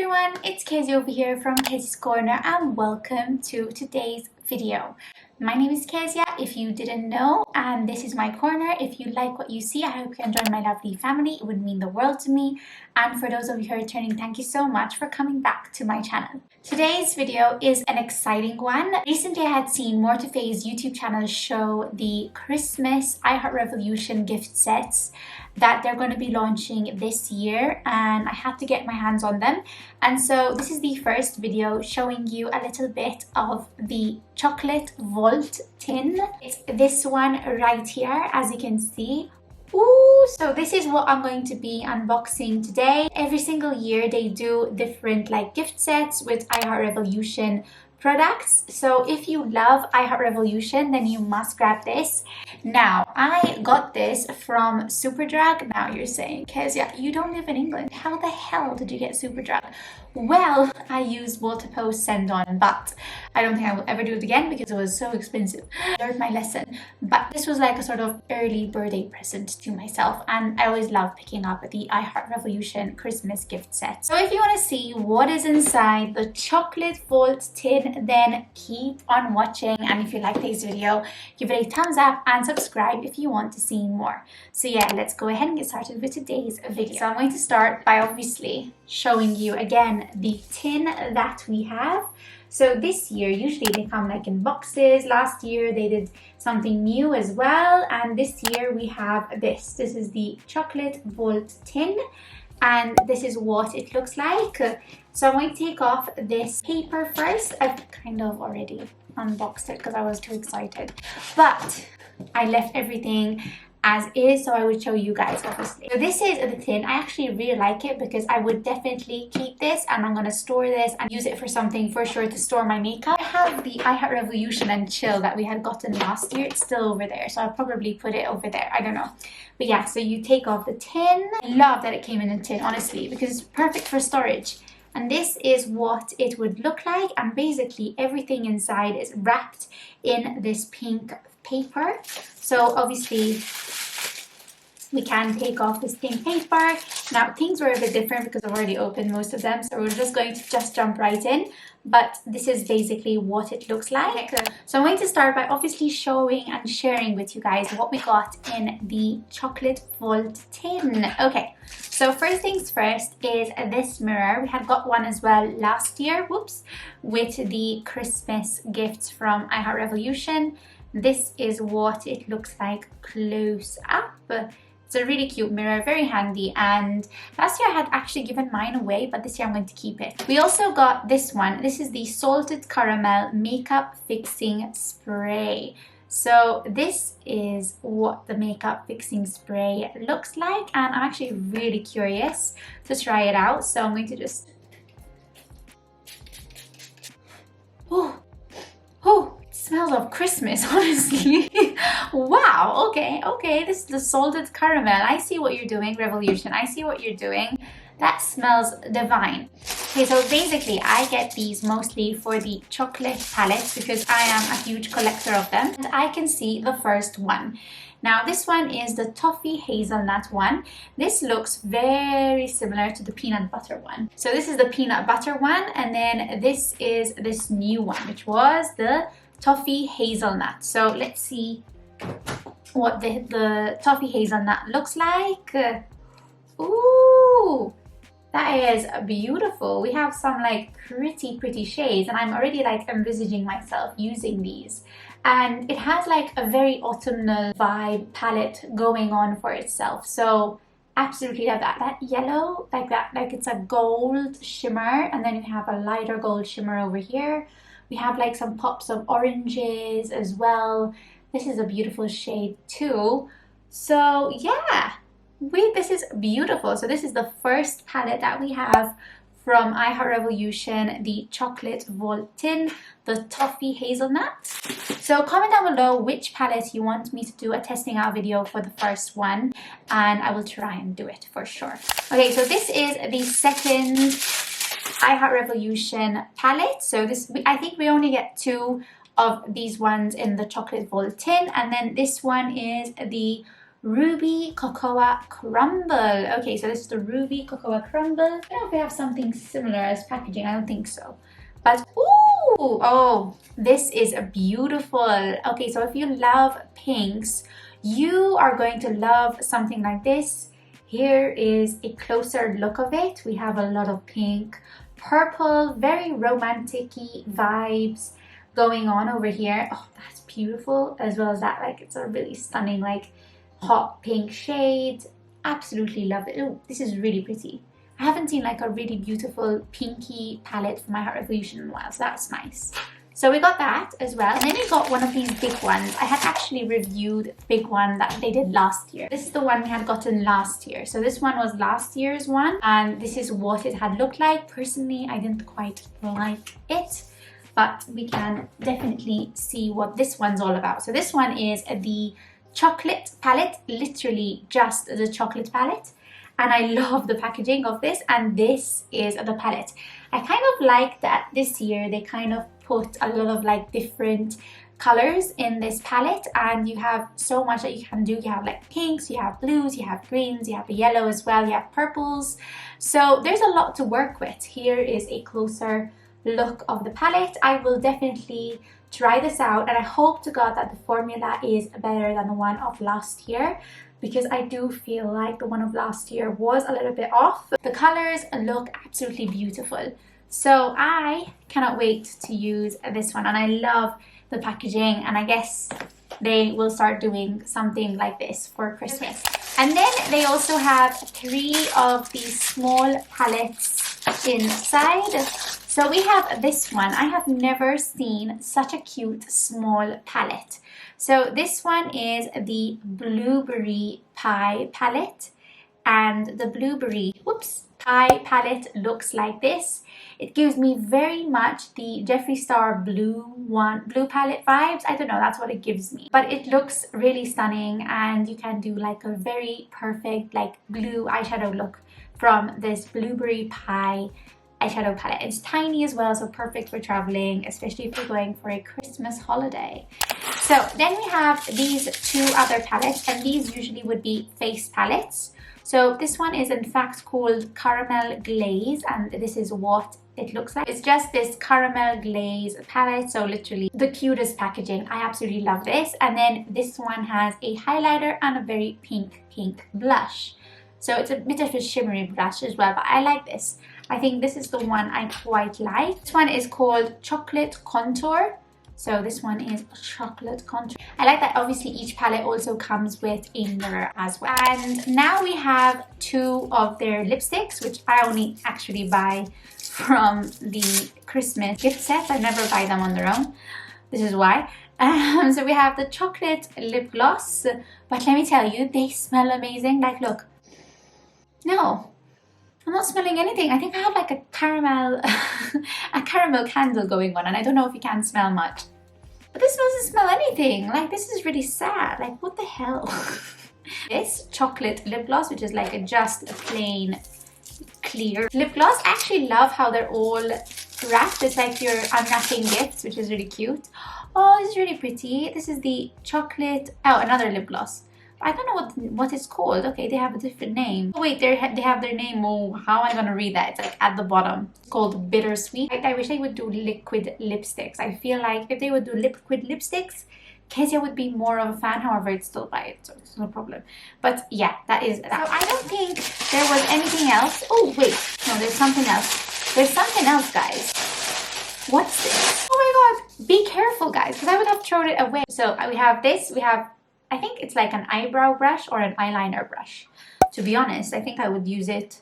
everyone, it's Kezzie over here from KezziesCorner and welcome to today's video. My name is Kezia, if you didn't know, and this is my corner. If you like what you see, I hope you can join my lovely family. It would mean the world to me. And for those of you who are returning, thank you so much for coming back to my channel. Today's video is an exciting one. Recently, I had seen Mortafe's YouTube channel show the Christmas iHeartRevolution gift sets that they're going to be launching this year, and I had to get my hands on them. And so this is the first video showing you a little bit of the chocolate vault tin. It's this one right here, as you can see. Ooh, so this is what I'm going to be unboxing today. Every single year they do different gift sets with iHeartRevolution products. So if you love iHeartRevolution, then you must grab this. Now, I got this from Superdrug. Now you're saying, Kezia, you don't live in England. How the hell did you get Superdrug? Well, I used Maltapost Send On, but I don't think I will ever do it again because it was so expensive. I learned my lesson. But this was like a sort of early birthday present to myself, and I always love picking up the iHeartRevolution Christmas gift set. So if you want to see what is inside the chocolate vault tin, then keep on watching. And if you like this video, give it a thumbs up and subscribe if you want to see more. So yeah, let's go ahead and get started with today's video. So I'm going to start by obviously showing you again the tin that we have. So this year, usually they come in boxes. Last year they did something new as well, and this year we have this. This is the chocolate vault tin, and this is what it looks like. So I'm going to take off this paper first. I've kind of already unboxed it because I was too excited, but I left everything as is, so I would show you guys obviously. So this is the tin. I actually really like it because I would definitely keep this, and I'm going to store this and use it for something for sure to store my makeup. I have the iHeartRevolution and Chill that we had gotten last year. It's still over there, so I'll probably put it over there. I don't know. But yeah, so you take off the tin. I love that it came in a tin, honestly, because it's perfect for storage. And this is what it would look like, and basically everything inside is wrapped in this pink paper. So obviously we can take off this pink paper. Now things were a bit different because I've already opened most of them, so we're just going to jump right in. But this is basically what it looks like. Okay. So I'm going to start by obviously showing and sharing with you guys what we got in the chocolate vault tin. Okay, so first things first is this mirror. We had got one as well last year, whoops, with the Christmas gifts from iHeartRevolution. This is what it looks like close up. It's a really cute mirror, very handy, and last year I had actually given mine away, but this year I'm going to keep it. We also got this one. This is the Salted Caramel Makeup Fixing Spray. So this is what the makeup fixing spray looks like, and I'm actually really curious to try it out. So I'm going to just... Oh, smells of Christmas, honestly. Wow, okay, this is the salted caramel. I see what you're doing, Revolution. I see what you're doing. That smells divine. Okay, so basically I get these mostly for the chocolate palettes because I am a huge collector of them. And I can see the first one. Now this one is the toffee hazelnut one. This looks very similar to the peanut butter one. So this is the peanut butter one, and then this is this new one, which was the toffee hazelnut. So let's see what the toffee hazelnut looks like. Ooh, that is beautiful. We have some pretty shades, and I'm already envisaging myself using these. And it has a very autumnal vibe palette going on for itself. So absolutely love that. That yellow, it's a gold shimmer, and then we have a lighter gold shimmer over here. We have some pops of oranges as well. This is a beautiful shade too. So yeah, this is beautiful. So this is the first palette that we have from iHeartRevolution, the chocolate vault tin, the toffee hazelnut. So comment down below which palette you want me to do a testing out video for the first one, and I will try and do it for sure. Okay, so this is the second iHeartRevolution palette. So this, I think we only get 2 of these ones in the chocolate vault tin, and then this one is the Ruby Cocoa Crumble. Okay, so this is the Ruby Cocoa Crumble. I don't know if we have something similar as packaging. I don't think so. But, ooh, oh, this is beautiful. Okay, so if you love pinks, you are going to love something like this. Here is a closer look of it. We have a lot of pink, purple, very romantic-y vibes going on over here. Oh, that's beautiful, as well as that, like, it's a really stunning, like, hot pink shade. Absolutely love it. Oh, this is really pretty. I haven't seen like a really beautiful pinky palette for My Heart Revolution in a while, so that's nice. So we got that as well. And then we got one of these big ones. I had actually reviewed the big one that they did last year. This is the one we had gotten last year. So this one was last year's one, and this is what it had looked like. Personally, I didn't quite like it, but we can definitely see what this one's all about. So this one is the chocolate palette, literally just the chocolate palette. And I love the packaging of this, and this is the palette. I kind of like that this year they kind of put a lot of like different colors in this palette, and you have so much that you can do. You have like pinks, you have blues, you have greens, you have the yellow as well, you have purples. So there's a lot to work with. Here is a closer look of the palette. I will definitely try this out, and I hope to God that the formula is better than the one of last year, because I do feel like the one of last year was a little bit off. The colors look absolutely beautiful, so I cannot wait to use this one, and I love the packaging, and I guess they will start doing something like this for Christmas. And then they also have 3 of these small palettes inside. So we have this one. I have never seen such a cute small palette. So this one is the Blueberry Pie palette, and the Blueberry Pie palette looks like this. It gives me very much the Jeffree Star blue palette vibes. I don't know, that's what it gives me. But it looks really stunning, and you can do like a very perfect like blue eyeshadow look from this Blueberry Pie eyeshadow palette. It's tiny as well, so perfect for traveling, especially if you're going for a Christmas holiday. So then we have these 2 other palettes, and these usually would be face palettes. So this one is in fact called Caramel Glaze, and this is what it looks like. It's just this caramel glaze palette, so literally the cutest packaging. I absolutely love this. And then this one has a highlighter and a very pink blush. So it's a bit of a shimmery blush as well, but I like this. I think this is the one I quite like. This one is called Chocolate Contour. So this one is Chocolate Contour. I like that obviously each palette also comes with a mirror as well. And now we have 2 of their lipsticks, which I only actually buy from the Christmas gift set. I never buy them on their own. This is why. So we have the chocolate lip gloss, but let me tell you, they smell amazing. Like, look. No, I'm not smelling anything. I think I have like a caramel candle going on, and I don't know if you can smell much. But this doesn't smell anything. Like, this is really sad. Like, what the hell? This chocolate lip gloss, which is like just a plain clear lip gloss. I actually love how they're all wrapped. It's like you're unwrapping gifts, which is really cute. Oh, this is really pretty. This is the chocolate, oh, another lip gloss. I don't know what it's called. Okay, they have a different name. Oh wait, they have their name. Oh, how am I gonna read that? It's like at the bottom. It's called Bittersweet. I wish they would do liquid lipsticks. I feel like if they would do liquid lipsticks, Kezzie would be more of a fan. However, it's still buy it, so it's no problem. But yeah, that is that. So I don't think there was anything else. Oh wait, no, there's something else. There's something else, guys. What's this? Oh my god, be careful, guys, because I would have thrown it away. So we have this. We have, I think it's like an eyebrow brush or an eyeliner brush. To be honest, I think I would use it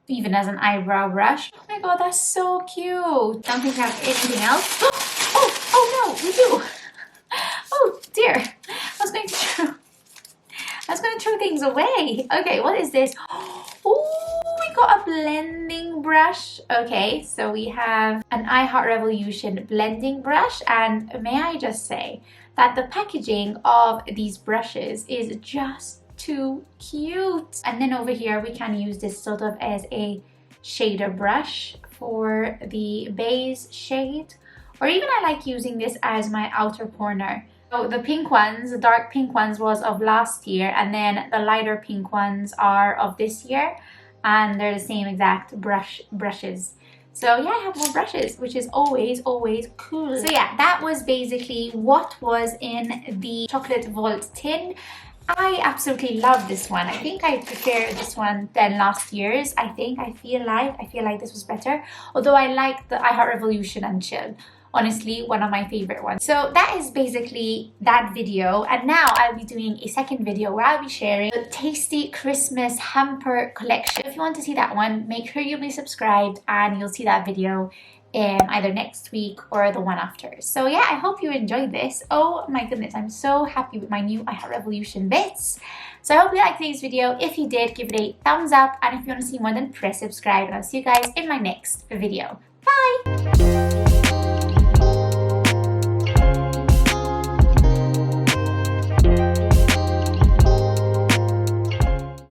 even as an eyebrow brush. Oh my god, that's so cute. Don't think we have anything else. Oh no, we do. Oh dear, I was going to throw things away. Okay, what is this? Oh, we got a blending brush. Okay, so we have an I Heart Revolution blending brush, and may I just say that the packaging of these brushes is just too cute. And then over here we can use this sort of as a shader brush for the base shade, or even I like using this as my outer corner So the pink ones, the dark pink ones was of last year, and then the lighter pink ones are of this year, and they're the same exact brushes. So yeah, I have more brushes, which is always cool. So yeah, that was basically what was in the chocolate vault tin. I absolutely love this one. I think I prefer this one than last year's. I feel like this was better. Although I like the I Heart Revolution and Chill. Honestly, one of my favorite ones. So that is basically that video. And now I'll be doing a second video where I'll be sharing the Tasty Christmas Hamper collection. If you want to see that one, make sure you be subscribed and you'll see that video either next week or the one after. So yeah, I hope you enjoyed this. Oh my goodness, I'm so happy with my new I Heart Revolution bits. So I hope you liked today's video. If you did, give it a thumbs up, and if you want to see more, then press subscribe, and I'll see you guys in my next video. Bye!